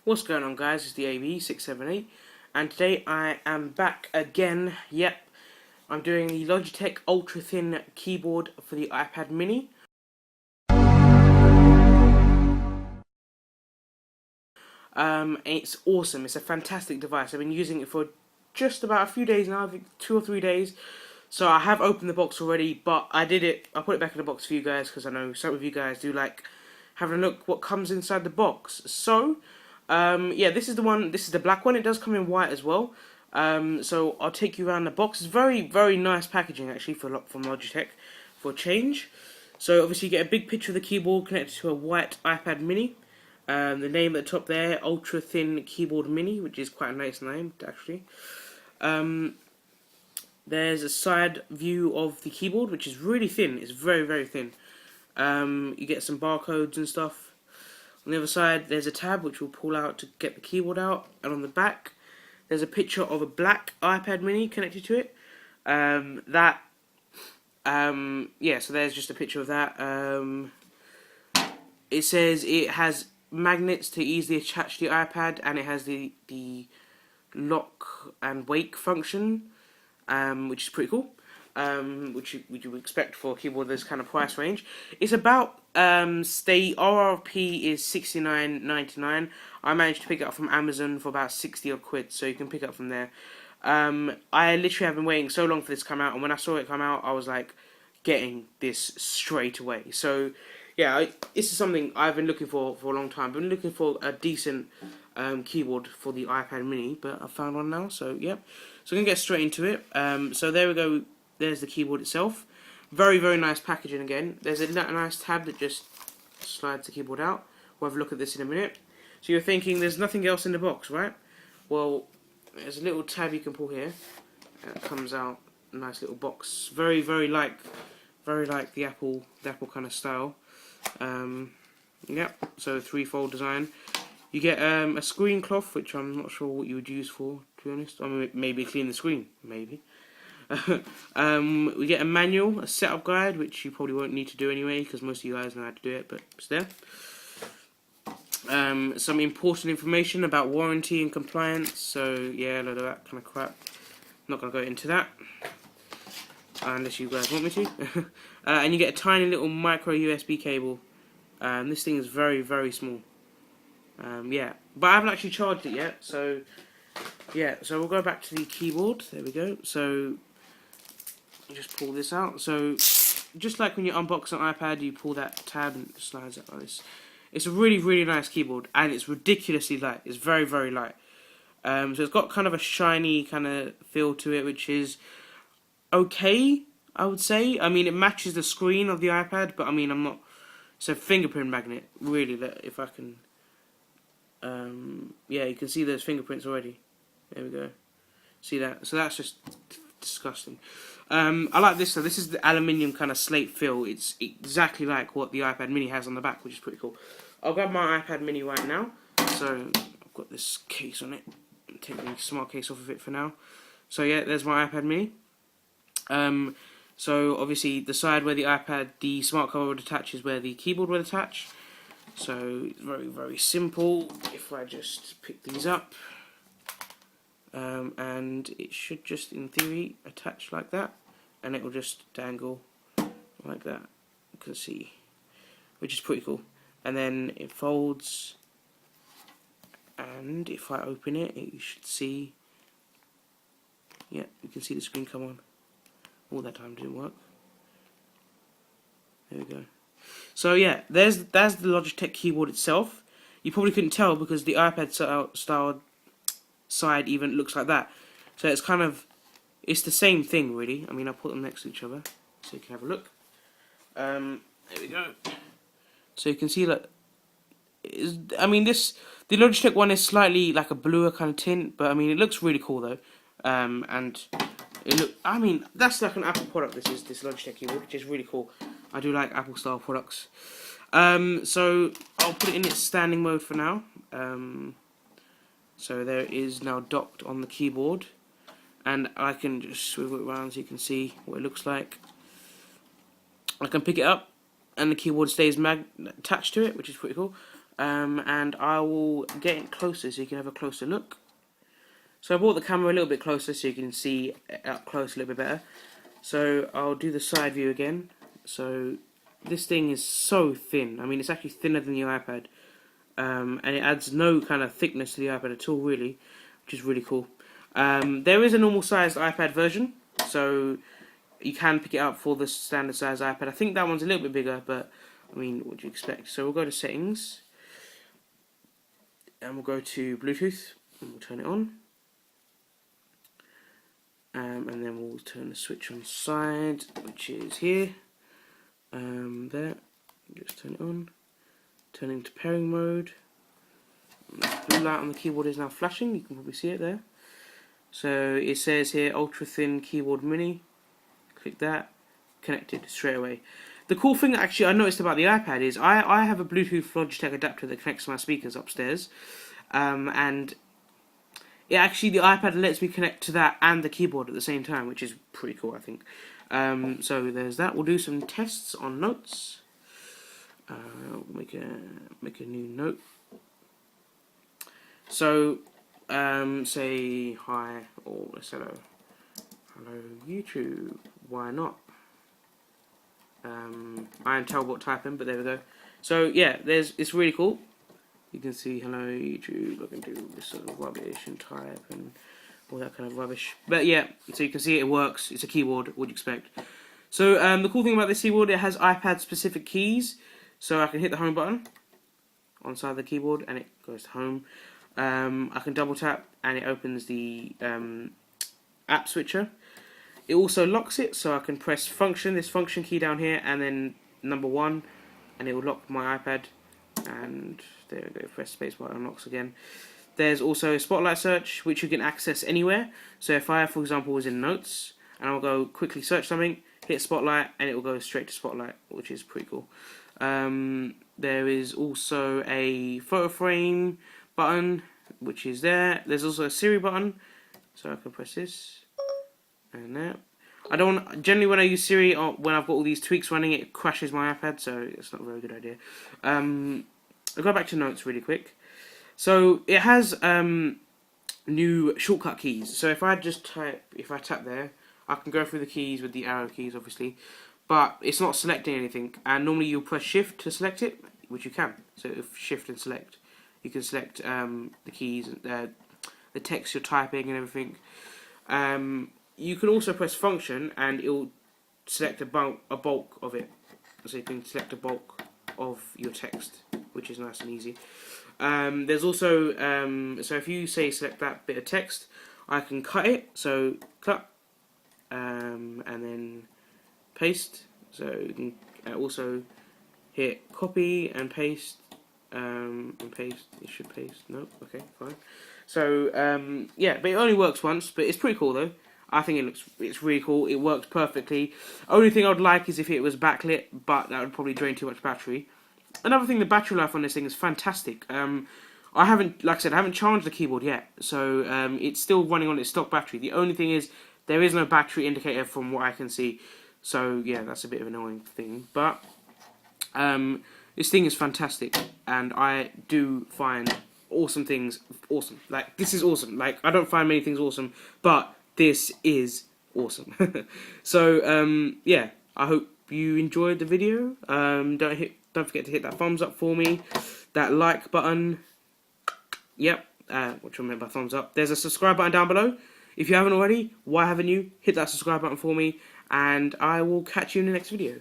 What's going on, guys? It's the AB678 and today I am back again. Yep, I'm doing the Logitech Ultrathin keyboard for the iPad mini. It's awesome. It's a fantastic device. I've been using it for just about a few days now, I think 2 or 3 days. So I have opened the box already, but I put it back in the box for you guys because I know some of you guys do like having a look what comes inside the box. So yeah, this is the one. This is the black one. It does come in white as well. So I'll take you around the box. It's very nice packaging actually from Logitech for a change. So obviously you get a big picture of the keyboard connected to a white iPad mini. The name at the top there, Ultrathin Keyboard Mini, which is quite a nice name actually. There's a side view of the keyboard, which is really thin. It's very thin. You get some barcodes and stuff. On the other side, there's a tab which we'll pull out to get the keyboard out, and on the back, there's a picture of a black iPad mini connected to it. Yeah, so there's just a picture of that. It says it has magnets to easily attach to the iPad, and it has the lock and wake function, which is pretty cool. Which you would expect for a keyboard this kind of price range. It's about the RRP is $69.99. I managed to pick it up from Amazon for about 60 odd quid, so you can pick it up from there. I literally have been waiting so long for this to come out, and when I saw it come out, I was like, getting this straight away. So yeah, this is something I've been looking for a long time. I've been looking for a decent keyboard for the iPad mini, but I found one now, so yep. So I'm going to get straight into it. So there we go. There's the keyboard itself. Very nice packaging again. There's a nice tab that just slides the keyboard out. We'll have a look at this in a minute. So you're thinking there's nothing else in the box, right? Well, there's a little tab you can pull here. It comes out a nice little box. Very like the Apple kind of style. Yep. So threefold design. You get a screen cloth, which I'm not sure what you would use for, to be honest. I mean, maybe clean the screen, maybe. We get a manual, a setup guide, which you probably won't need to do anyway, because most of you guys know how to do it, but it's there. Some important information about warranty and compliance, so yeah, a load of that kind of crap. Not going to go into that, unless you guys want me to. And you get a tiny little micro USB cable. This thing is very small. Yeah, but I haven't actually charged it yet, so yeah, so we'll go back to the keyboard. There we go. So just pull this out. So just like when you unbox an iPad, you pull that tab and it slides out like this. It's a really nice keyboard, and it's ridiculously light. It's very light. So it's got kind of a shiny kind of feel to it, which is okay, I would say. I mean, it matches the screen of the iPad, but I mean, it's a fingerprint magnet, really. That if I can, yeah, you can see those fingerprints already. There we go. See that? So that's just disgusting. I like this. So this is the aluminium kind of slate feel. It's exactly like what the iPad mini has on the back, which is pretty cool. I'll grab my iPad mini right now. So I've got this case on it. Take the smart case off of it for now. So yeah, there's my iPad mini. So obviously the side where the smart cover would attach is where the keyboard would attach. So it's very simple. If I just pick these up. And it should just, in theory, attach like that, and it will just dangle like that. You can see, which is pretty cool. And then it folds, and if I open it, you should see. Yeah, you can see the screen come on. All that time didn't work. There we go. So yeah, that's the Logitech keyboard itself. You probably couldn't tell because the iPad style side even looks like that, so it's the same thing really. I mean, I'll put them next to each other so you can have a look. There we go. So you can see that I mean, the Logitech one is slightly like a bluer kind of tint, but I mean, it looks really cool though. And I mean, that's like an Apple product. This Logitech keyboard, which is really cool. I do like Apple style products. So I'll put it in its standing mode for now. So there it is now docked on the keyboard, and I can just swivel it around so you can see what it looks like. I can pick it up, and the keyboard stays attached to it, which is pretty cool. and I will get it closer so you can have a closer look. So I brought the camera a little bit closer so you can see up close a little bit better. So I'll do the side view again. So this thing is so thin. I mean, it's actually thinner than the iPad. And it adds no kind of thickness to the iPad at all, really, which is really cool. There is a normal sized iPad version, so you can pick it up for the standard size iPad. I think that one's a little bit bigger, but I mean, what do you expect? So we'll go to settings, and we'll go to Bluetooth, and we'll turn it on. And then we'll turn the switch on side, which is here. There, just turn it on. Turning to pairing mode. The blue light on the keyboard is now flashing. You can probably see it there. So it says here Ultrathin keyboard mini. Click that. Connected straight away. The cool thing that actually I noticed about the iPad is I have a Bluetooth Logitech adapter that connects to my speakers upstairs, and it actually, the iPad lets me connect to that and the keyboard at the same time, which is pretty cool, I think. So there's that. We'll do some tests on notes. Make a new note. So say hi or let's hello. Hello YouTube. Why not? I am terrible at typing, but there we go. So yeah, it's really cool. You can see hello YouTube. I can do this sort of rubbish and type and all that kind of rubbish. But yeah, so you can see it works. It's a keyboard. What do you expect? So the cool thing about this keyboard, it has iPad specific keys. So I can hit the home button on the side of the keyboard and it goes to home. I can double tap and it opens the app switcher. It also locks it, so I can press function, this function key down here, and then number 1, and it will lock my iPad. And there we go, press spacebar, unlocks again. There's also a spotlight search, which you can access anywhere. So if I, for example, was in notes, and I'll go quickly search something, hit spotlight, and it will go straight to spotlight, which is pretty cool. There is also a photo frame button, which is there. There's also a Siri button, so I can press this and that. Generally when I use Siri, or when I've got all these tweaks running, it crashes my iPad, so it's not a very good idea. I'll go back to notes really quick. So it has new shortcut keys. So if I tap there, I can go through the keys with the arrow keys, obviously, but it's not selecting anything. And normally you'll press Shift to select it, which you can. So if Shift and select, you can select the keys, the text you're typing and everything. You can also press function and it'll select a bulk of it. So you can select a bulk of your text, which is nice and easy. There's also, so if you say select that bit of text, I can cut it. So cut, and then paste. So you can also hit copy and paste, and paste. It should paste. No, okay, fine. So yeah, but it only works once. But it's pretty cool though. I think it's really cool. It works perfectly. Only thing I'd like is if it was backlit, but that would probably drain too much battery. Another thing, the battery life on this thing is fantastic. I haven't, like I said, I haven't charged the keyboard yet, so it's still running on its stock battery. The only thing is there is no battery indicator from what I can see. So yeah, that's a bit of an annoying thing. But this thing is fantastic, and I do find awesome things awesome. Like this is awesome. Like I don't find many things awesome, but this is awesome. So yeah, I hope you enjoyed the video. Don't forget to hit that thumbs up for me, that like button. Yep, what you remember by thumbs up. There's a subscribe button down below. If you haven't already, why haven't you? Hit that subscribe button for me, and I will catch you in the next video.